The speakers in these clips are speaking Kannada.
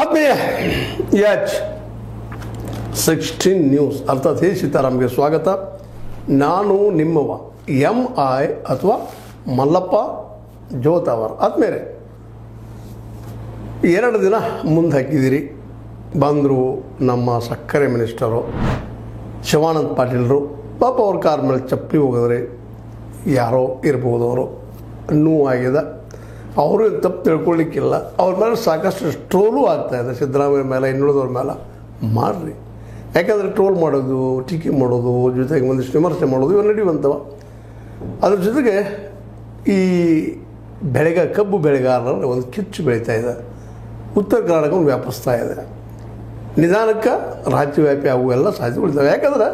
ಆತ್ಮೀಯ H16 ನ್ಯೂಸ್ ಅರ್ಥಾತ್ ಹೇ ಸೀತಾರಾಮ್ಗೆ ಸ್ವಾಗತ. ನಾನು ನಿಮ್ಮವ MI ಅಥವಾ ಮಲ್ಲಪ್ಪ ಜೋತಾವರ್. ಆದ್ಮೇಲೆ 2 ದಿನ ಮುಂದೆ ಹಾಕಿದ್ದೀರಿ. ಬಂದರು ನಮ್ಮ ಸಕ್ಕರೆ ಮಿನಿಸ್ಟರು ಶಿವಾನಂದ ಪಾಟೀಲರು. ಪಾಪ ಅವ್ರ ಕಾರ್ ಮೇಲೆ ಚಪ್ಪಲಿ ಹೋಗಿದ್ರೆ ಯಾರೋ ಇರ್ಬೋದು, ಅವರು ನೋವಾಗಿದೆ. ಅವರು ತಪ್ಪು ತಿಳ್ಕೊಳ್ಳಿಕ್ಕಿಲ್ಲ. ಅವ್ರ ಮೇಲೆ ಸಾಕಷ್ಟು ಟ್ರೋಲು ಆಗ್ತಾಯಿದೆ. ಸಿದ್ದರಾಮಯ್ಯ ಮೇಲೆ, ಇನ್ನುಳಿದವ್ರ ಮೇಲೆ ಮಾಡಿರಿ. ಯಾಕಂದರೆ ಟ್ರೋಲ್ ಮಾಡೋದು, ಟೀಕೆ ಮಾಡೋದು, ಜೊತೆಗೆ ಒಂದಿಷ್ಟು ವಿಮರ್ಶೆ ಮಾಡೋದು ಇವು ನಡೆಯುವಂಥವ. ಅದ್ರ ಜೊತೆಗೆ ಈ ಕಬ್ಬು ಬೆಳೆಗಾರರ ಒಂದು ಕಿಚ್ಚು ಬೆಳೀತಾ ಇದೆ. ಉತ್ತರ ಕರ್ನಾಟಕವನ್ನು ವ್ಯಾಪಿಸ್ತಾ ಇದೆ. ನಿಧಾನಕ್ಕೆ ರಾಜ್ಯವ್ಯಾಪಿ ಅವೆಲ್ಲ ಸಾಧ್ಯಗಳಿದ್ದಾವೆ. ಯಾಕಂದ್ರೆ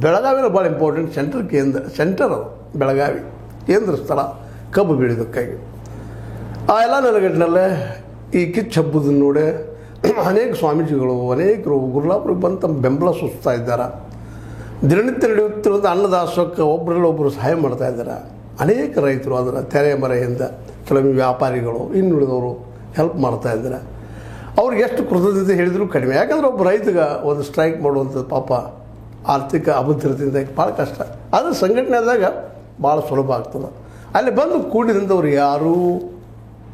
ಬೆಳಗಾವಿನ ಭಾಳ ಇಂಪಾರ್ಟೆಂಟ್ ಸೆಂಟರ್ ಅದು. ಬೆಳಗಾವಿ ಕೇಂದ್ರ ಸ್ಥಳ ಕಬ್ಬು ಬೆಳೆಯೋದಕ್ಕಾಗಿ. ಆ ಎಲ್ಲ ನೆಲಗಟ್ಟಿನಲ್ಲೇ ಈ ಕಿಚ್ಚು ಹಬ್ಬದನ್ನು ನೋಡಿ ಅನೇಕ ಸ್ವಾಮೀಜಿಗಳು, ಅನೇಕರು ಗುರುಲಾಪುರಕ್ಕೆ ಬಂದು ತಮ್ಮ ಬೆಂಬಲ ಸೂಚಿಸ್ತಾ ಇದ್ದಾರೆ. ದಿನನಿತ್ಯ ನಡೆಯುತ್ತಿರುವಂಥ ಅನ್ನದಾಸೋಹಕ್ಕೆ ಒಬ್ಬರಲ್ಲೊಬ್ಬರು ಸಹಾಯ ಮಾಡ್ತಾ ಇದ್ದಾರೆ. ಅನೇಕ ರೈತರು ಅದರ ತೆರೆಮರೆಯಿಂದ ಕೆಲವೊಮ್ಮೆ ವ್ಯಾಪಾರಿಗಳು, ಇನ್ನುಳಿದವರು ಹೆಲ್ಪ್ ಮಾಡ್ತಾ ಇದ್ದಾರೆ. ಅವ್ರಿಗೆ ಎಷ್ಟು ಕೃತಜ್ಞತೆ ಹೇಳಿದರೂ ಕಡಿಮೆ. ಯಾಕಂದರೆ ಒಬ್ಬ ರೈತಗೆ ಒಂದು ಸ್ಟ್ರೈಕ್ ಮಾಡುವಂಥದ್ದು ಪಾಪ ಆರ್ಥಿಕ ಅಭದ್ರತೆಯಿಂದ ಭಾಳ ಕಷ್ಟ. ಆದರೆ ಸಂಘಟನೆ ಆದಾಗ ಭಾಳ ಸುಲಭ ಆಗ್ತದೆ. ಅಲ್ಲಿ ಬಂದು ಕೂಡಿದಂಥವ್ರು ಯಾರೂ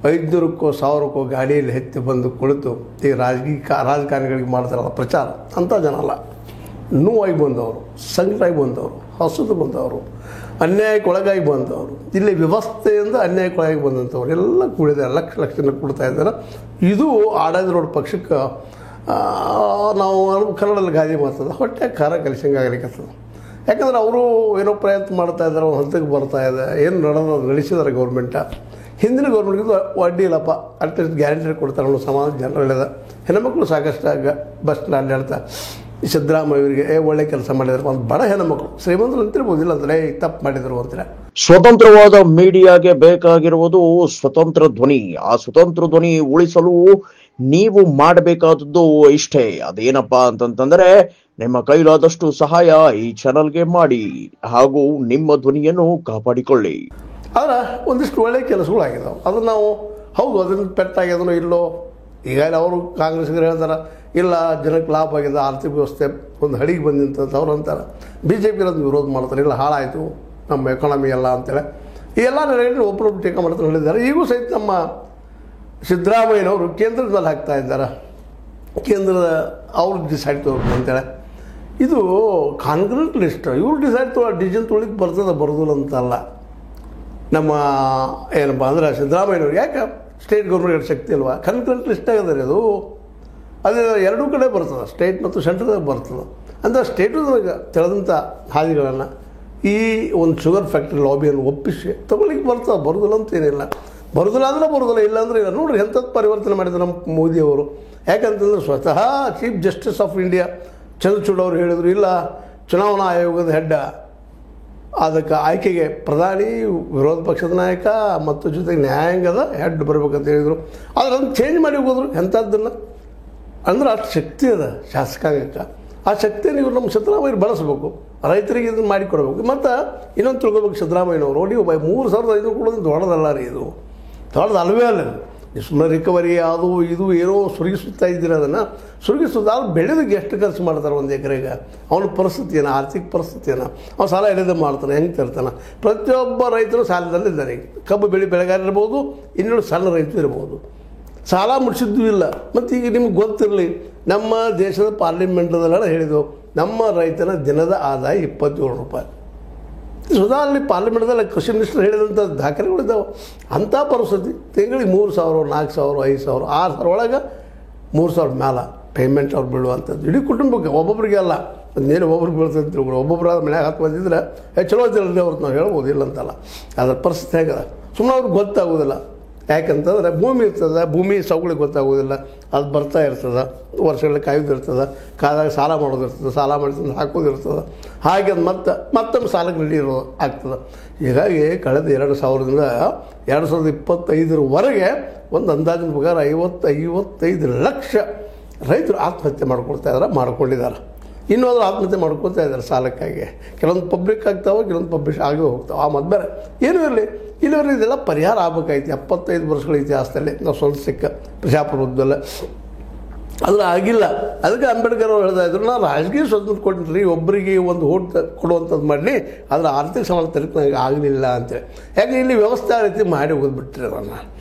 500ಕ್ಕೋ 1000ಕ್ಕೋ ಗಾಡಿಯಲ್ಲಿ ಹೆಚ್ಚು ಬಂದು ಕುಳಿತು ಈ ರಾಜಕಾರಣಿಗಳಿಗೆ ಮಾಡ್ತಾರಲ್ಲ ಪ್ರಚಾರ, ಅಂಥ ಜನ ಅಲ್ಲ. ನೋವಾಗಿ ಬಂದವರು, ಸಂಕಟಾಗಿ ಬಂದವರು, ಹಸುದು ಬಂದವರು, ಅನ್ಯಾಯಕ್ಕೆ ಒಳಗಾಗಿ ಬಂದವರು, ಇಲ್ಲಿ ವ್ಯವಸ್ಥೆಯಿಂದ ಅನ್ಯಾಯಕ್ಕೊಳಗಾಗಿ ಬಂದಂಥವ್ರು ಎಲ್ಲ ಕೂಡಿದ್ದಾರೆ. ಲಕ್ಷ ಕೊಡ್ತಾ ಇದ್ದಾರೆ. ಇದು ಆಡಳಿತಾರೂಢ ಪಕ್ಷಕ್ಕೆ ನಾವು ಕನ್ನಡದಲ್ಲಿ ಗಾದೆ ಮಾಡ್ತದೆ, ಹೊಟ್ಟೆ ಖಾರ ಕಲಿಸಂಗಾಗಲಿಕ್ಕತ್ತದ. ಯಾಕಂದ್ರೆ ಅವರು ಏನೋ ಪ್ರಯತ್ನ ಮಾಡ್ತಾ ಇದ್ದಾರೆ, ಒಂದು ಹಂತಕ್ಕೆ ಬರ್ತಾ ಇದೆ. ಏನು ನಡೆಸಿದ್ದಾರೆ ಗೌರ್ಮೆಂಟ. ಹಿಂದಿನ ಗೌರ್ಮೆಂಟ್ಗಿಂತ ಅಡ್ಡಿ ಇಲ್ಲಪ್ಪ, ಅಟ್ಲೀಸ್ಟ್ ಗ್ಯಾರಂಟಿ ಕೊಡ್ತಾರೆ ಅನ್ನೋ ಸಮಾಜ ಜನರು ಹೇಳಿದ. ಹೆಣ್ಣುಮಕ್ಕಳು ಸಾಕಷ್ಟು ಬಸ್ ಅಡ್ಡಾಡ್ತಾ ಸಿದ್ದರಾಮಯ್ಯ ಅವರಿಗೆ ಒಳ್ಳೆ ಕೆಲಸ ಮಾಡಿದ್ರು. ಒಂದು ಬಡ ಹೆಣ್ಣುಮಕ್ಕಳು, ಶ್ರೀಮಂತರು ಅಂತಿರ್ಬೋದಿಲ್ಲ ಅಂದರೆ ತಪ್ಪು ಮಾಡಿದರು ಅಂತಾರೆ. ಸ್ವತಂತ್ರವಾದ ಮೀಡಿಯಾಗೆ ಬೇಕಾಗಿರುವುದು ಸ್ವತಂತ್ರ ಧ್ವನಿ. ಆ ಸ್ವತಂತ್ರ ಧ್ವನಿ ಉಳಿಸಲು ನೀವು ಮಾಡಬೇಕಾದದ್ದು ಇಷ್ಟೇ. ಅದೇನಪ್ಪಾ ಅಂತಂತಂದ್ರೆ ನಿಮ್ಮ ಕೈಲಾದಷ್ಟು ಸಹಾಯ ಈ ಚಾನಲ್ಗೆ ಮಾಡಿ ಹಾಗೂ ನಿಮ್ಮ ಧ್ವನಿಯನ್ನು ಕಾಪಾಡಿಕೊಳ್ಳಿ. ಆದರೆ ಒಂದಿಷ್ಟು ಒಳ್ಳೆಯ ಕೆಲಸಗಳಾಗಿದ್ದಾವೆ. ಅದನ್ನು ನಾವು ಹೌದು ಅದನ್ನು ಪೆಟ್ಟಾಗ್ಯದನೋ ಇಲ್ಲೋ. ಈಗಾಗಲೇ ಅವರು ಕಾಂಗ್ರೆಸ್ಗರು ಹೇಳ್ತಾರೆ ಇಲ್ಲ ಜನಕ್ಕೆ ಲಾಭ ಆಗಿದೆ, ಆರ್ಥಿಕ ವ್ಯವಸ್ಥೆ ಒಂದು ಹಡಿಗೆ ಬಂದಿಂತಂತ ಅವ್ರು ಅಂತಾರೆ. BJP ಅದನ್ನು ವಿರೋಧ ಮಾಡ್ತಾರೆ, ಇಲ್ಲ ಹಾಳಾಯಿತು ನಮ್ಮ ಎಕಾನಮಿ ಎಲ್ಲ ಅಂತೇಳಿ. ಈ ಎಲ್ಲ ನೆಲೆಯಲ್ಲಿ ಒಬ್ಬರೊಬ್ಬರು ಟೀಕೆ ಮಾಡ್ತಾರೆ ಹೇಳಿದ್ದಾರೆ. ಈಗೂ ಸಹಿತ ನಮ್ಮ ಸಿದ್ದರಾಮಯ್ಯನವರು ಕೇಂದ್ರದ ಮೇಲೆ ಹಾಕ್ತಾ ಇದ್ದಾರೆ. ಕೇಂದ್ರದ ಅವ್ರು ಡಿಸೈಡ್ ತೊಗೊಳ್ಬೇಕು ಅಂತೇಳಿ. ಇದು ಕಾನ್ಕ್ರೀಟ್ ಲಿಸ್ಟ್. ಇವ್ರು ಡಿಸೈಡ್ ಡಿಸಿಷನ್ ತೊಗೊಳಿಕ್ಕೆ ಬರೋದಿಲ್ಲ ಅಂತಲ್ಲ. ನಮ್ಮ ಏನಪ್ಪ ಅಂದ್ರೆ ಸಿದ್ದರಾಮಯ್ಯನವ್ರು ಯಾಕೆ ಸ್ಟೇಟ್ ಗೌರ್ಮೆಂಟ್ ಶಕ್ತಿ ಅಲ್ವಾ, ಕನ್ಕರೆಂಟ್ ಲಿಸ್ಟ್ ಆಗದೆ ಅದು. ಅದೇ ಎರಡೂ ಕಡೆ ಬರ್ತದೆ, ಸ್ಟೇಟ್ ಮತ್ತು ಸೆಂಟ್ರದಾಗ ಬರ್ತದೆ. ಅಂದರೆ ಸ್ಟೇಟದಾಗ ತಿಳಿದಂಥ ಹಾದಿಗಳನ್ನು ಈ ಒಂದು ಶುಗರ್ ಫ್ಯಾಕ್ಟ್ರಿ ಲಾಬಿಯನ್ನು ಒಪ್ಪಿಸಿ ತೊಗೊಳ್ಳಿಕ್ಕೆ ಬರ್ತದೆ. ಬರೋದಿಲ್ಲ ಅಂತ ಏನಿಲ್ಲ. ಬರೋದಿಲ್ಲ ಅಂದರೆ ಬರೋದಿಲ್ಲ, ಇಲ್ಲಾಂದರೆ ಇಲ್ಲ. ನೋಡಿರಿ ಎಂಥದ್ದು ಪರಿವರ್ತನೆ ಮಾಡಿದ್ರು ನಮ್ಮ ಮೋದಿಯವರು. ಯಾಕಂತಂದ್ರೆ ಸ್ವತಃ chief justice of India Chandrachud ಅವರು ಹೇಳಿದರು, ಇಲ್ಲ ಚುನಾವಣಾ ಆಯೋಗದ ಹೆಡ್ ಅದಕ್ಕೆ ಆಯ್ಕೆಗೆ ಪ್ರಧಾನಿ, ವಿರೋಧ ಪಕ್ಷದ ನಾಯಕ ಮತ್ತು ಜೊತೆಗೆ ನ್ಯಾಯಾಂಗದ ಹೆಡ್ ಬರಬೇಕಂತ ಹೇಳಿದರು. ಆದರೆ ಅದನ್ನು ಚೇಂಜ್ ಮಾಡಿ ಹೋದ್ರು. ಎಂಥದ್ದನ್ನು ಅಂದ್ರೆ ಅಷ್ಟು ಶಕ್ತಿ ಅದ ಶಾಸಕಾಂಗಕ್ಕೆ. ಆ ಶಕ್ತಿಯನ್ನು ಇವರು ನಮ್ಮ ಸಿದ್ದರಾಮಯ್ಯ ಬಳಸಬೇಕು, ರೈತರಿಗೆ ಇದನ್ನು ಮಾಡಿಕೊಡ್ಬೇಕು. ಮತ್ತು ಇನ್ನೊಂದು ತಿಳ್ಕೊಬೇಕು, ಸಿದ್ದರಾಮಯ್ಯನವರು ನೀವು 3500 ಕೊಡೋದು ದೊಡ್ಡದಲ್ಲ ರೀ. ಇದು ದೊಡ್ಡದು ಅಲ್ವೇ ಅಲ್ಲ. ಸುಮ್ಮನೆ ರಿಕವರಿ ಅದು ಇದು ಏನೋ ಸುರುಗಿಸುತ್ತಾ ಇದ್ದೀರ. ಅದನ್ನು ಸುರುಗಿಸೋದು ಅವ್ರು ಬೆಳೆದಕ್ಕೆ ಎಷ್ಟು ಖರ್ಚು ಮಾಡ್ತಾರೆ ಒಂದು ಎಕರೆಗೆ, ಅವನ ಪರಿಸ್ಥಿತಿಯನ್ನು, ಆರ್ಥಿಕ ಪರಿಸ್ಥಿತಿಯನ್ನು, ಅವ್ನು ಸಾಲ ಹಿಡಿದು ಮಾಡ್ತಾನೆ, ಹೆಂಗೆ ತರ್ತಾನೆ. ಪ್ರತಿಯೊಬ್ಬ ರೈತರು ಸಾಲದಲ್ಲಿದ್ದಾರೆ. ಕಬ್ಬು ಬೆಳೆಗಾರ ಇರ್ಬೋದು, ಇನ್ನೂ ಸಣ್ಣ ರೈತರು ಇರ್ಬೋದು. ಸಾಲ ಮುಡಿಸಿದ್ದು ಇಲ್ಲ. ಮತ್ತು ಈಗ ನಿಮ್ಗೆ ಗೊತ್ತಿರಲಿ, ನಮ್ಮ ದೇಶದ ಪಾರ್ಲಿಮೆಂಟ್ದಲ್ಲ ಹೇಳಿದೆವು, ನಮ್ಮ ರೈತನ ದಿನದ ಆದಾಯ 27 ರೂಪಾಯಿ. ಸುಧಾ ಅಲ್ಲಿ ಪಾರ್ಲಿಮೆಂಟ್ದಲ್ಲಿ ಕೃಷಿ ಮಿನಿಸ್ಟರ್ ಹೇಳಿದಂಥ ದಾಖಲೆಗಳಿದ್ದಾವೆ. ಅಂಥ ಪರಿಸ್ಥಿತಿ ತಿಂಗಳಿಗೆ 3000, 4000, 5000, 6000 ಒಳಗೆ 3000 ಮೇಲೆ ಪೇಮೆಂಟ್ ಅವ್ರು ಬೀಳುವಂಥದ್ದು. ಇಡೀ ಕುಟುಂಬಕ್ಕೆ, ಒಬ್ಬೊಬ್ಬರಿಗೆ ಅಲ್ಲ. ಅದೇನು ಒಬ್ಬರಿಗೆ ಬೀಳ್ತಂತ ತಿಳ್ಕೊಂಡು ಒಬ್ಬೊಬ್ಬರ ಮನೆಯಾಗ ಹತ್ತು ಬಂದಿದ್ರೆ ಚಲೋ ಇದ್ರಲ್ಲಿ ಅವ್ರದ್ದು ನಾವು ಹೇಳ್ಬೋದು, ಇಲ್ಲ ಅಂತಲ್ಲ. ಅದರ ಪರಿಸ್ಥಿತಿ ಹೇಗದ ಸುಮ್ಮನೆ ಅವ್ರಿಗೆ ಗೊತ್ತಾಗೋದಿಲ್ಲ. ಯಾಕಂತಂದರೆ ಭೂಮಿ ಇರ್ತದೆ, ಭೂಮಿ ಸೌಗಳಿಗೆ ಗೊತ್ತಾಗೋದಿಲ್ಲ. ಅದು ಬರ್ತಾ ಇರ್ತದೆ, ವರ್ಷಗಳಲ್ಲಿ ಕಾಯೋದಿರ್ತದೆ, ಕಾದಾಗ ಸಾಲ ಮಾಡೋದಿರ್ತದೆ, ಸಾಲ ಮಾಡಿದ್ರೆ ಹಾಕೋದಿರ್ತದೆ. ಹಾಗೆ ಅದು ಮತ್ತೊಮ್ಮೆ ಸಾಲಕ್ಕೆ ರೆಡಿ ಆಗ್ತದೆ. ಹೀಗಾಗಿ ಕಳೆದ 2000ರಿಂದ 2025ರವರೆಗೆ ಒಂದು ಅಂದಾಜಿನ ಪ್ರಕಾರ 55 ಲಕ್ಷ ರೈತರು ಆತ್ಮಹತ್ಯೆ ಮಾಡ್ಕೊಂಡಿದ್ದಾರೆ. ಇನ್ನೊಂದು ಆತ್ಮಹತ್ಯೆ ಮಾಡ್ಕೊಳ್ತಾ ಇದ್ದಾರೆ ಸಾಲಕ್ಕಾಗಿ. ಕೆಲವೊಂದು ಪಬ್ಲಿಕ್ ಆಗ್ತಾವೆ, ಕೆಲವೊಂದು ಪಬ್ಲಿಷ್ ಆಗೇ ಹೋಗ್ತಾವೆ. ಆ ಮತ್ತು ಬೇರೆ ಏನೂ ಇರಲಿ, ಇಲ್ಲಿವರೆಗೆ ಇದೆಲ್ಲ ಪರಿಹಾರ ಆಗಬೇಕಾಯ್ತು. 75 ವರ್ಷಗಳ ಇತಿಹಾಸದಲ್ಲಿ ನಾವು ಸ್ವಲ್ಪ ಸಿಕ್ಕ ಪ್ರಜಾಪ್ರಭುತ್ವದಲ್ಲ ಆದರೆ ಆಗಿಲ್ಲ. ಅದಕ್ಕೆ ಅಂಬೇಡ್ಕರ್ ಅವ್ರು ಹೇಳ್ತಾ ಇದ್ರು, ನಾನು ರಾಜಕೀಯ ಸ್ವತಂತ್ರ ಕೊಟ್ಟಿರಿ, ಒಬ್ಬರಿಗೆ ಒಂದು ಓಟ್ ಕೊಡುವಂಥದ್ದು ಮಾಡಲಿ, ಆದರೆ ಆರ್ಥಿಕ ಸಮಾನತರಕ್ಕೆ ನನಗೆ ಆಗಲಿಲ್ಲ ಅಂತೇಳಿ. ಯಾಕೆ ಇಲ್ಲಿ ವ್ಯವಸ್ಥೆ ಆ ರೀತಿ ಮಾಡಿ ಹೋಗ್ಬಿಟ್ರಿ ಅವನ್ನ.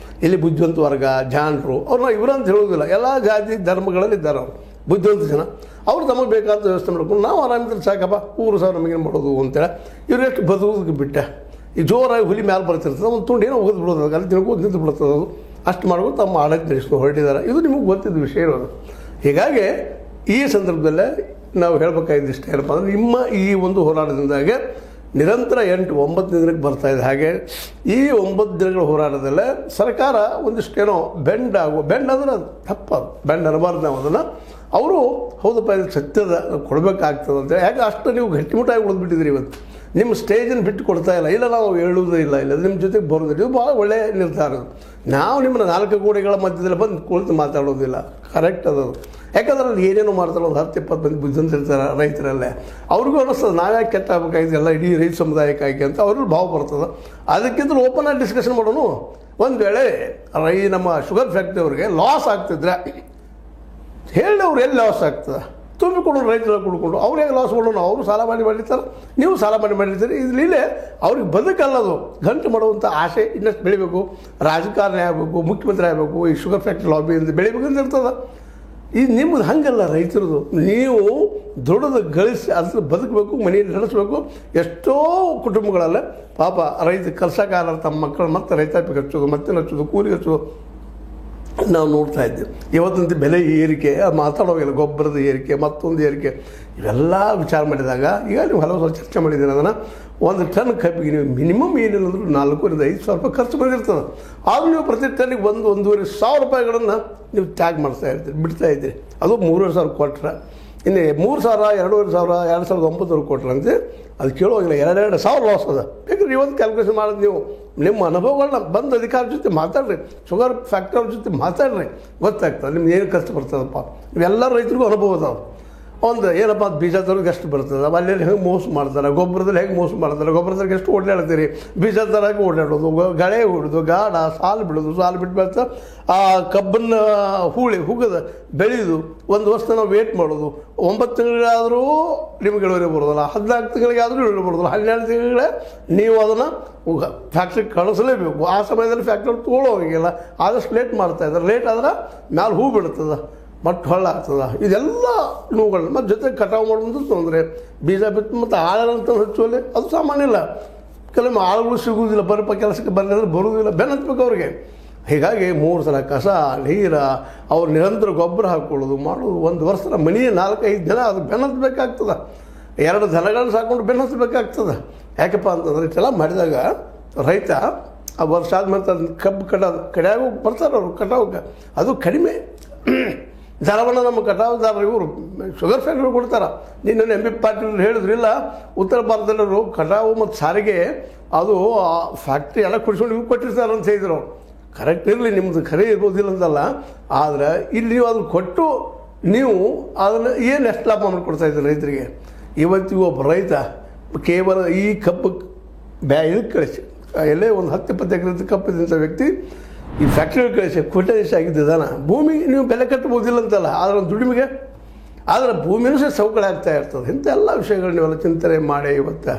ಇಲ್ಲಿ ಬುದ್ಧಿವಂತ ವರ್ಗ ಜಾಣರು ಅವ್ರನ್ನ ಇವರಂತ ಹೇಳೋದಿಲ್ಲ, ಎಲ್ಲ ಜಾತಿ ಧರ್ಮಗಳಲ್ಲಿ ಇದ್ದಾರೆ ಅವರು ಬುದ್ಧಿವಂತ ಜನ. ಅವ್ರು ತಮಗೆ ಬೇಕಾದ ವ್ಯವಸ್ಥೆ ಮಾಡ್ಕೊಂಡು ನಾವು ಆರಾಮಿದ್ರೆ ಸಾಕಪ್ಪ, ಊರು ಸಾವಿರ ನಮಗೇನು ಮಾಡೋದು ಅಂತೇಳಿ ಇವ್ರು ಎಷ್ಟು ಬದುಕೋದಕ್ಕೆ ಬಿಟ್ಟ. ಈ ಜೋರಾಗಿ ಹುಲಿ ಮ್ಯಾಲೆ ಬರ್ತಿರ್ತದೆ, ಒಂದು ತುಂಡು ಏನೋ ಹೋಗಿ ಬಿಡೋದು, ಅಲ್ಲಿ ತಿಳ್ಕೊಂಡು ನಿಂತು ಬಿಡ್ತದೆ. ಅದು ಅಷ್ಟು ಮಾಡ್ಕೊಂಡು ತಮ್ಮ ಆಡಳಿತ ನಡೆಸ್ಕೊಂಡು ಹೊರಟಿದ್ದಾರೆ. ಇದು ನಿಮಗೆ ಗೊತ್ತಿದ್ದ ವಿಷಯ ಇರೋದು. ಹೀಗಾಗಿ ಈ ಸಂದರ್ಭದಲ್ಲೇ ನಾವು ಹೇಳಬೇಕಾಗಿದ್ದು ಏನಪ್ಪ ಅಂದರೆ, ನಿಮ್ಮ ಈ ಒಂದು ಹೋರಾಟದಿಂದಾಗೆ ನಿರಂತರ 8-9 ದಿನಕ್ಕೆ ಬರ್ತಾಯಿದೆ. ಹಾಗೆ ಈ 9 ದಿನಗಳ ಹೋರಾಟದಲ್ಲೇ ಸರ್ಕಾರ ಒಂದಿಷ್ಟೇನೋ ಬೆಂಡ್ ಅಂದರೆ ಅದು ತಪ್ಪು, ಬೆಂಡ್ ಅನ್ನಬಾರ್ದು. ನಾವು ಅದನ್ನು ಅವರು ಹೌದಪ್ಪ ಇದು ಸತ್ಯದ ಕೊಡಬೇಕಾಗ್ತದೆ ಅಂತೇಳಿ. ಯಾಕೆ ಅಷ್ಟು ನೀವು ಗಟ್ಟಿಮುಟ್ಟಾಗಿ ಉಳಿದ್ಬಿಟ್ಟಿದ್ರಿ ಇವತ್ತು. ನಿಮ್ಮ ಸ್ಟೇಜನ್ನು ಬಿಟ್ಟು ಕೊಡ್ತಾ ಇಲ್ಲ ನಾವು ಹೇಳುವುದೇ ಇಲ್ಲ ನಿಮ್ಮ ಜೊತೆಗೆ ಬರೋದಿಲ್ಲ. ಇದು ಭಾಳ ಒಳ್ಳೆಯ ನಿರ್ಧಾರ. ನಾವು ನಿಮ್ಮನ್ನ 4 ಗೋಡೆಗಳ ಮಧ್ಯದಲ್ಲಿ ಬಂದು ಕುಳಿತು ಮಾತಾಡೋದಿಲ್ಲ, ಕರೆಕ್ಟ್ ಅದು. ಯಾಕಂದ್ರೆ ಅಲ್ಲಿ ಏನೇನೋ ಮಾಡ್ತಾರೆ, ಒಂದು 10-20 ಮಂದಿ ಬುದ್ಧಿವಂತ ಇರ್ತಾರೆ ರೈತರಲ್ಲೇ. ಅವ್ರಿಗೂ ಅನ್ನಿಸ್ತದೆ ನಾವ್ಯಾಕೆ ಕೆಟ್ಟ ಆಗಬೇಕಾಗಿದ್ದೆಲ್ಲ ಇಡೀ ರೈತ ಸಮುದಾಯಕ್ಕಾಗಿ ಅಂತ ಅವ್ರಿಗೆ ಭಾವ ಬರ್ತದೆ. ಅದಕ್ಕಿಂತ ಓಪನ್ ಆಗಿ ಡಿಸ್ಕಷನ್ ಮಾಡೋಣ. ಒಂದು ವೇಳೆ ನಮ್ಮ ಶುಗರ್ ಫ್ಯಾಕ್ಟ್ರಿ ಅವ್ರಿಗೆ ಲಾಸ್ ಆಗ್ತಿದ್ರೆ ಹೇಳಿ, ಅವ್ರು ಎಲ್ಲಿ ಲಾಸ್ ಆಗ್ತದೆ ತುಂಬಿಕೊಂಡು ರೈತರ ಕುಡ್ಕೊಂಡು ಅವ್ರು ಹೇಗೆ ಲಾಸ್ ಮಾಡೋಣ. ಅವರು ಸಾಲ ಮಾಡಿರ್ತಾರೆ, ನೀವು ಸಾಲ ಮಾಡಿರ್ತೀರಿ. ಇಲ್ಲೇ ಅವ್ರಿಗೆ ಬದುಕಲ್ಲದು. ಗಂಟು ಮಾಡುವಂಥ ಆಸೆ ಇನ್ನಷ್ಟು ಬೆಳಿಬೇಕು, ರಾಜಕಾರಣಿ ಆಗಬೇಕು, ಮುಖ್ಯಮಂತ್ರಿ ಆಗಬೇಕು, ಈ ಶುಗರ್ ಫ್ಯಾಕ್ಟ್ರಿ ಲಾಬಿಯಿಂದ ಬೆಳಿಬೇಕು ಅಂತ ಇರ್ತದೆ. ಇದು ನಿಮ್ಮದು ಹಂಗಲ್ಲ ರೈತರದು. ನೀವು ದುಡಿದು ಗಳಿಸಿ ಅದ್ರ ಬದುಕಬೇಕು, ಮನೆಯಲ್ಲಿ ನಡೆಸಬೇಕು. ಎಷ್ಟೋ ಕುಟುಂಬಗಳಲ್ಲ ಪಾಪ ರೈತ ಕೆಲಸಗಾರರು ತಮ್ಮ ಮಕ್ಕಳು ಮತ್ತೆ ರೈತಾಪಿಗೆ ಹಚ್ಚೋದು, ಮತ್ತೆ ಹಚ್ಚೋದು, ಕೂಲಿಗೆ ಹಚ್ಚೋದು ನಾವು ನೋಡ್ತಾ ಇದ್ದೀವಿ. ಇವತ್ತಂತ ಬೆಲೆ ಏರಿಕೆ ಮಾತಾಡೋಗಿಲ್ಲ, ಗೊಬ್ಬರದ ಏರಿಕೆ, ಮತ್ತೊಂದು ಏರಿಕೆ, ಇವೆಲ್ಲ ವಿಚಾರ ಮಾಡಿದಾಗ ಈಗ ನೀವು ಹಲವು ಸಲ ಚರ್ಚೆ ಮಾಡಿದ್ದೀರಿ. ಅದನ್ನು 1 ಟನ್ ಕಬ್ಬಿಗೆ ನೀವು ಮಿನಿಮಮ್ ಏನಿಲ್ಲ ಅಂದರೂ 4,000-5,000 ರೂಪಾಯಿ ಖರ್ಚು ಬಂದಿರ್ತದೆ. ಆದರೂ ನೀವು ಪ್ರತಿ ಟನ್ನಿಗೆ 1,000-1,500 ರೂಪಾಯಿಗಳನ್ನು ನೀವು ತ್ಯಾಗ ಬಿಡ್ತಾ ಇದ್ದೀರಿ. ಅದು 3,500 ಕೊಟ್ಟರೆ. ಇನ್ನು 3,000, 2,500, 2,900 ಕೊಟ್ರಂತೆ ಅದು ಕೇಳೋಗಿಲ್ಲ. 2,000 ಲಾಸ್ ಅದ. ಬೇಕಂದ್ರೆ ಇವತ್ತು ಕ್ಯಾಲ್ಕುಲೇಷನ್ ಮಾಡೋದು ನೀವು ನಿಮ್ಮ ಅನುಭವಗಳನ್ನ ಬಂದು ಅಧಿಕಾರ ಜೊತೆ ಮಾತಾಡ್ರಿ, ಶುಗರ್ ಫ್ಯಾಕ್ಟ್ರಿ ಜೊತೆ ಮಾತಾಡ್ರಿ, ಗೊತ್ತಾಗ್ತದೆ ನಿಮ್ಗೆ ಏನು ಖರ್ಚು ಬರ್ತದಪ್ಪ. ಇವೆಲ್ಲ ರೈತರಿಗೂ ಅನುಭವ ಅದಾವೆ. ಒಂದು ಏನಪ್ಪ ಬೀಜ ತರೋರಿಗೆ ಎಷ್ಟು ಬರ್ತದೆ, ಅಲ್ಲಿ ಹೆಂಗೆ ಮೋಸ ಮಾಡ್ತಾರೆ, ಗೊಬ್ಬರದಲ್ಲಿ ಹೆಂಗೆ ಮೋಸ ಮಾಡ್ತಾರೆ, ಗೊಬ್ಬರದಲ್ಲಿ ಎಷ್ಟು ಓಡಾಡ್ತೀರಿ, ಬೀಜ ತರೋಕೆ ಓಡಾಡೋದು, ಗಳೆ ಹೊಡೋದು, ಗಾಢ ಸಾಲು ಬಿಡೋದು, ಸಾಲು ಬಿಟ್ಟು ಬರ್ತಾ ಆ ಕಬ್ಬನ್ನು ಹುಗದ ಬೆಳೆಯೋದು, ಒಂದು ವರ್ಷ ನಾವು ವೇಟ್ ಮಾಡೋದು. 9 ತಿಂಗಳಿಗಾದರೂ ನಿಮ್ಗೆ ಇಳುವರಿ ಬರೋದಿಲ್ಲ, 14 ತಿಂಗಳಿಗಾದರೂ ಇಳುವರಿ ಬರೋದಿಲ್ಲ, 12 ತಿಂಗಳೇ ನೀವು ಅದನ್ನು ಫ್ಯಾಕ್ಟ್ರಿಗೆ ಕಳಿಸಲೇಬೇಕು. ಆ ಸಮಯದಲ್ಲಿ ಫ್ಯಾಕ್ಟ್ರಿ ತೊಗೊಳ್ಳೋಂಗಿಲ್ಲ, ಆದಷ್ಟು ಲೇಟ್ ಮಾಡ್ತಾಯಿದ್ದಾರೆ. ಲೇಟ್ ಆದ್ರೆ ಮ್ಯಾಲೆ ಹೂ ಬಿಡ್ತದೆ, ಬಟ್ ಹೊಳ್ಳ ಆಗ್ತದೆ. ಇದೆಲ್ಲ ನೋವುಗಳು. ಮತ್ತು ಜೊತೆಗೆ ಕಟಾವು ಮಾಡೋದು ತೊಂದರೆ, ಬೀಜ ಬಿತ್ತು ಮತ್ತು ಆಳಂತ ಹಚ್ಚುವಲ್ಲಿ ಅದು ಸಾಮಾನ್ಯ ಇಲ್ಲ. ಕೆಲವೊಮ್ಮೆ ಆಳುಗಳು ಸಿಗುವುದಿಲ್ಲ, ಬರಪ್ಪ ಕೆಲಸಕ್ಕೆ ಬರಲಿ ಅಂದರೆ ಬರುವುದಿಲ್ಲ, ಬೆನ್ನತ್ಬೇಕು ಅವ್ರಿಗೆ. ಹೀಗಾಗಿ 3 ಸಲ ಕಸ ನೀರ ಅವ್ರು ನಿರಂತರ ಗೊಬ್ಬರ ಹಾಕ್ಕೊಳ್ಳೋದು ಮಾಡೋದು. 1 ವರ್ಷದ ಮನೆ 4-5 ಜನ ಅದು ಬೆನ್ನತ್ಬೇಕಾಗ್ತದೆ. 2 ದನಗಳನ್ನ ಸಾಕೊಂಡು ಬೆನ್ನತ್ಬೇಕಾಗ್ತದೆ. ಯಾಕಪ್ಪ ಅಂತಂದ್ರೆ ಇಷ್ಟೆಲ್ಲ ಮಾಡಿದಾಗ ರೈತ ಆ ವರ್ಷ ಆದ್ಮೇಲೆ ಅದನ್ನ ಕಬ್ಬು ಕಡಿಯಾಗೂ ಬರ್ತಾರೆ ಅವರು ಕಟಾವಕ್ಕೆ. ಅದು ಕಡಿಮೆ ದರವನ್ನು ನಮ್ಮ ಕಟಾವುದಾರರು ಇವರು ಶುಗರ್ ಫ್ಯಾಕ್ಟ್ರಿ ಕೊಡ್ತಾರೆ. ನಿನ್ನೆ MP ಪಾಟೀಲ್ ಹೇಳಿದ್ರಿಲ್ಲ, ಉತ್ತರ ಭಾರತದಲ್ಲೂ ಕಟಾವು ಮತ್ತು ಸಾರಿಗೆ ಅದು ಫ್ಯಾಕ್ಟ್ರಿ ಎಲ್ಲ ಕುಡಿಸ್ಕೊಂಡು ಇವು ಕೊಟ್ಟಿರ್ತಾರೆ ಅಂತ ಹೇಳಿದ್ರು ಅವ್ರು. ಕರೆಕ್ಟ್ ಇರಲಿ, ನಿಮ್ಮದು ಖರೆ ಇರ್ಬೋದಿಲ್ಲ ಅಂತಲ್ಲ, ಆದರೆ ಇಲ್ಲಿ ನೀವು ಅದನ್ನು ಕೊಟ್ಟು ನೀವು ಅದನ್ನು ಏನು ಎಷ್ಟು ಲಾಭ ಮಾಡಿಕೊಡ್ತಾಯಿದ್ದೀರಿ ರೈತರಿಗೆ. ಇವತ್ತಿಗೂ ಒಬ್ಬ ರೈತ ಕೇವಲ ಈ ಕಬ್ಬು ಇದಕ್ಕೆ ಕಳಿಸಿ ಎಲ್ಲೇ ಒಂದು 10-20 ಎಕರೆ ಕಪ್ಪು ತಿಂತ ವ್ಯಕ್ತಿ ಈ ಫ್ಯಾಕ್ಟ್ರಿ ಕಳಿಸಿ ಕೋಟ್ಯಾಧೀಶ ಆಗಿದ್ದಾನ. ಭೂಮಿಗೆ ನೀವು ಬೆಲೆ ಕಟ್ಟಬೋದಿಲ್ಲ ಅಂತಲ್ಲ, ಆದರೆ ಒಂದು ದುಡಿಮೆಗೆ ಆದರೆ ಭೂಮಿನೂ ಸಹ ಸವಕಳಿ ಆಗ್ತಾ ಇರ್ತದೆ. ಇಂಥ ಎಲ್ಲ ವಿಷಯಗಳು ನೀವೆಲ್ಲ ಚಿಂತನೆ ಮಾಡಿ ಇವತ್ತು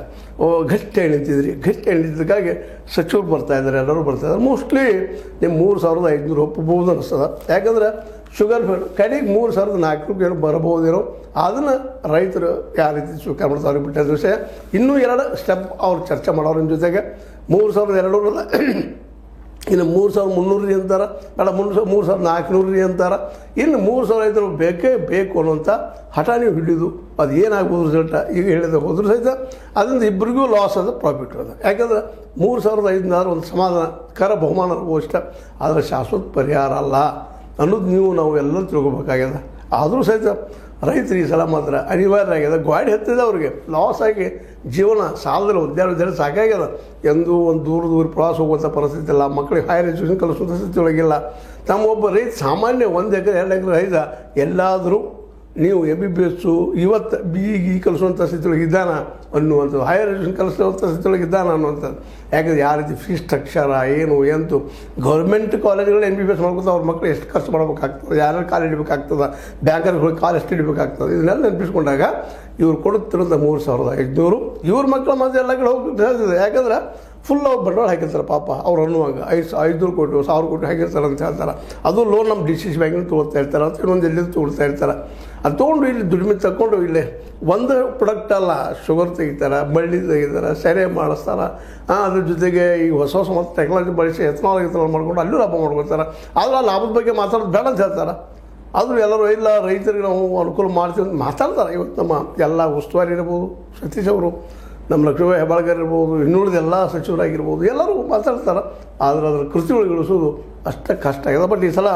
ಗಟ್ಟಿಯಾಗಿ ನಿಂತಿದ್ರಿ. ಗಟ್ಟಿಯಾಗಿ ನಿಂತಿದ್ದಕ್ಕಾಗಿ ಸಚಿವರು ಬರ್ತಾಯಿದ್ದಾರೆ, ಎಲ್ಲರೂ ಬರ್ತಾಯಿದ್ದಾರೆ. ಮೋಸ್ಟ್ಲಿ ನಿಮ್ಮ 3,500 ಒಪ್ಪಬಹುದು ಅನಿಸ್ತದೆ. ಯಾಕಂದ್ರೆ ಶುಗರ್ ಕಡೆಗೆ 3,400 ಬರಬಹುದೇನೋ, ಅದನ್ನು ರೈತರು ಯಾವ ರೀತಿ ಸ್ವೀಕಾರ ಮಾಡ್ತಾರೆ ಅವ್ರಿಗೆ ಬಿಟ್ಟಿದ್ದ ವಿಷಯ. ಇನ್ನೂ 2 ಸ್ಟೆಪ್ ಅವ್ರು ಚರ್ಚೆ ಮಾಡೋರ ಜೊತೆಗೆ 3,200 ಇನ್ನು 3,300 ಅಂತಾರೆ, ಬೇಡ 3,400 ಅಂತಾರೆ. ಇನ್ನು 3,500 ಬೇಕೇ ಬೇಕು ಅನ್ನೋಂಥ ಹಠ ನೀವು ಹಿಡಿದು ಅದು ಏನಾಗ್ಬೋದು ರಿಸಲ್ಟ ಈಗ ಹೇಳಿದ ಹೋದ್ರೂ ಸಹಿತ ಅದರಿಂದ ಇಬ್ಬರಿಗೂ ಲಾಸ್ ಅದು ಪ್ರಾಫಿಟ್ ಅದು. ಯಾಕಂದ್ರೆ 3,500 ಒಂದು ಸಮಾಧಾನಕರ ಬಹುಮಾನ ಅಷ್ಟ, ಆದರೆ ಶಾಶ್ವತ ಪರಿಹಾರ ಅಲ್ಲ ಅನ್ನೋದು ನಾವು ಎಲ್ಲರೂ ತಿಳ್ಕೊಬೇಕಾಗ್ಯದ. ಆದರೂ ಸಹಿತ ರೈತರು ಈ ಸಲ ಮಾತ್ರ ಅನಿವಾರ್ಯ ಆಗ್ಯದ. ಗಾಡಿ ಹತ್ತಿದೆ ಅವ್ರಿಗೆ ಲಾಸ್ ಆಗಿ ಜೀವನ ಸಾಲದಲ್ಲಿ ಉದ್ಯಾನ ಸಾಕಾಗ್ಯದ. ಎಂದೂ ಒಂದು ದೂರ ಪ್ರವಾಸ ಹೋಗುವಂಥ ಪರಿಸ್ಥಿತಿ ಇಲ್ಲ, ಮಕ್ಕಳಿಗೆ ಹೈಯರ್ ಎಜುಕೇಷನ್ ಕಲಿಸುವಂಥ ಸ್ಥಿತಿ ಒಳಗಿಲ್ಲ. ತಮ್ಮ ಒಬ್ಬ ರೈತ ಸಾಮಾನ್ಯ 1 ಎಕರೆ 2 ಎಕರೆ ರೈತ ಎಲ್ಲಾದರೂ ನೀವು MBBS ಇವತ್ತು ಈ ಕಲಿಸುವಂಥ ಸ್ಥಿತಿಯೊಳಗೆ ಇದ್ದಾನ ಅನ್ನುವಂಥದ್ದು, ಹೈಯರ್ ಎಜುಕೇಷನ್ ಕಲಿಸುವಂಥ ಸ್ಥಿತಿಯೊಳಗೆ ಇದ್ದಾನ ಅನ್ನುವಂಥದ್ದು. ಯಾಕಂದ್ರೆ ಯಾವ ರೀತಿ ಫೀಸ್ ಸ್ಟ್ರಕ್ಚರ ಏನು ಎಂತು ಗೌರ್ಮೆಂಟ್ ಕಾಲೇಜ್ಗಳು MBBS ಮಾಡ್ಕೊತ ಅವ್ರ ಮಕ್ಕಳು ಎಷ್ಟು ಖರ್ಚು ಮಾಡ್ಬೇಕಾಗ್ತದೆ, ಯಾರ್ಯಾರು ಕಾಲು ಇಡಬೇಕಾಗ್ತದೆ, ಬ್ಯಾಂಕರ್ಗಳು ಕಾಲು ಎಷ್ಟು ಇಡಬೇಕಾಗ್ತದೆ, ಇದನ್ನೆಲ್ಲ ನೆನಪಿಸ್ಕೊಂಡಾಗ ಇವ್ರು ಕೊಡುತ್ತಿರೋದು 3500 ಇವ್ರ ಮಕ್ಕಳ ಮತ್ತೆ ಎಲ್ಲ ಕಡೆ ಹೋಗ್ತಿದೆ. ಯಾಕಂದ್ರೆ ಫುಲ್ ಅವ್ರು ಬಂಡವಾಳ ಹಾಕಿರ್ತಾರೆ ಪಾಪ ಅವ್ರು ಅನ್ನುವಾಗ 500 ಕೋಟಿ 1000 ಕೋಟಿ ಹಾಕಿರ್ತಾರೆ ಅಂತ ಹೇಳ್ತಾರೆ. ಅದು ಲೋನ್ ನಮ್ಮ DCC ಬ್ಯಾಂಕಿನ ತೊಗೊಳ್ತಾ ಇರ್ತಾರೆ ಅಂತ ಇನ್ನೊಂದು ಎಲ್ಲಿ ತೊಗೊಳ್ತಾ ಇರ್ತಾರೆ. ಅದು ತೊಗೊಂಡು ಇಲ್ಲಿ ದುಡಿಮೆ ತಗೊಂಡು ಇಲ್ಲೇ ಒಂದು ಪ್ರಾಡಕ್ಟ್ ಅಲ್ಲ, ಶುಗರ್ ತೆಗಿತಾರೆ, ಬಳ್ಳಿ ತೆಗಿತಾರೆ, ಸೆರೆ ಮಾಡಿಸ್ತಾರೆ, ಅದ್ರ ಜೊತೆಗೆ ಈ ಹೊಸ ಮತ್ತು ಟೆಕ್ನಾಲಜಿ ಬಳಸಿ ಎಥನಾಲ್ ಮಾಡ್ಕೊಂಡು ಅಲ್ಲೂ ಲಾಭ ಮಾಡ್ಕೊಳ್ತಾರೆ. ಆದರೆ ಆ ಲಾಭದ ಬಗ್ಗೆ ಮಾತಾಡೋದು ಬೇಡ ಅಂತ ಹೇಳ್ತಾರೆ. ಆದರೂ ಎಲ್ಲರೂ ಇಲ್ಲ ರೈತರಿಗೆ ನಾವು ಅನುಕೂಲ ಮಾಡ್ತೀವಿ ಅಂತ ಮಾತಾಡ್ತಾರೆ. ಇವತ್ತು ನಮ್ಮ ಎಲ್ಲ ಉಸ್ತುವಾರಿ ಇರ್ಬೋದು, ಸತೀಶ್ ಅವರು, ನಮ್ಮ ಲಕ್ಷ್ಮೀ ಹೆಬ್ಬಾಳ್ಕರ್ ಇರ್ಬೋದು, ಇನ್ನುಳಿದ ಎಲ್ಲ ಸಚಿವರಾಗಿರ್ಬೋದು, ಎಲ್ಲರೂ ಮಾತಾಡ್ತಾರೆ. ಆದರೆ ಅದರ ಕೃತಿಗಳಿಗೊಳಿಸೋದು ಅಷ್ಟೇ ಕಷ್ಟ ಆಗಿದೆ. ಬಟ್ ಈ ಸಲ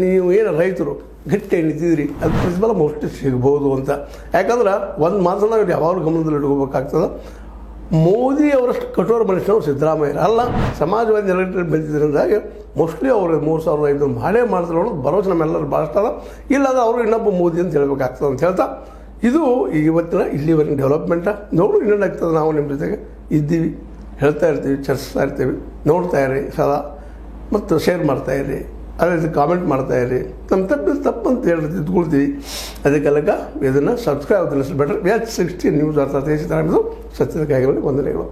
ನೀವು ಏನು ರೈತರು ಗಟ್ಟಿ ನಿಂತಿದ್ರಿ ಅದು ಪ್ರತಿಫಲ ಮೋಸ್ಟ್ಲಿ ಸಿಗ್ಬೋದು ಅಂತ. ಯಾಕಂದ್ರೆ ಒಂದು ಮಾತನ್ನು ನಾವು ಯಾವಾಗಲೂ ಗಮನದಲ್ಲಿ ಇಟ್ಕೋಬೇಕಾಗ್ತದೆ. ಮೋದಿ ಅವರಷ್ಟು ಕಠೋರ ಮನುಷ್ಯನವರು ಸಿದ್ದರಾಮಯ್ಯ ಅಲ್ಲ. ಸಮಾಜವಾದಿ ಎಲೆಕ್ಟ್ರೇಟ್ ಬಂದಿದ್ದರಿಂದಾಗಿ ಮೋಸ್ಟ್ಲಿ ಅವರು 3500 ಮಾಡೇ ಮಾಡ್ತಾರೆ ಅನ್ನೋದು ಭರವಸೆ ನಮ್ಮೆಲ್ಲರೂ ಭಾಳಷ್ಟು ಅದ. ಇಲ್ಲಾಂದ್ರೆ ಅವರು ಇನ್ನೊಬ್ಬ ಮೋದಿ ಅಂತ ಹೇಳಬೇಕಾಗ್ತದೆ ಅಂತ ಹೇಳ್ತಾ, ಇದು ಇವತ್ತಿನ ಇಲ್ಲಿವರೆಗಿನ ಡೆವಲಪ್ಮೆಂಟ. ನೋಡು ಇನ್ನೇನಾಗ್ತದೆ. ನಾವು ನಿಮ್ಮ ಜೊತೆಗೆ ಇದ್ದೀವಿ, ಹೇಳ್ತಾ ಇರ್ತೀವಿ, ಚರ್ಚಿಸ್ತಾ ಇರ್ತೀವಿ. ನೋಡ್ತಾ ಇರಿ ಸದಾ, ಮತ್ತು ಶೇರ್ ಮಾಡ್ತಾಯಿರಿ, ಅದೇ ರೀತಿ ಕಾಮೆಂಟ್ ಮಾಡ್ತಾಯಿರಿ. ನಮ್ಮ ತಪ್ಪು ಅಂತ ಹೇಳಿ ತಿದ್ಕೊಳ್ತೀವಿ. ಅದಕ್ಕೆಲ್ಲಕ ಇದನ್ನು ಸಬ್ಸ್ಕ್ರೈಬ್ ತಿಳಿಸ್ಬಿಟ್ರೆ H60 ನ್ಯೂಸ್ ಅರ್ಥಾತ್ ಸತ್ಯದ ಕಾಯಿಗಳಿಗೆ ವಂದನೆಗಳು.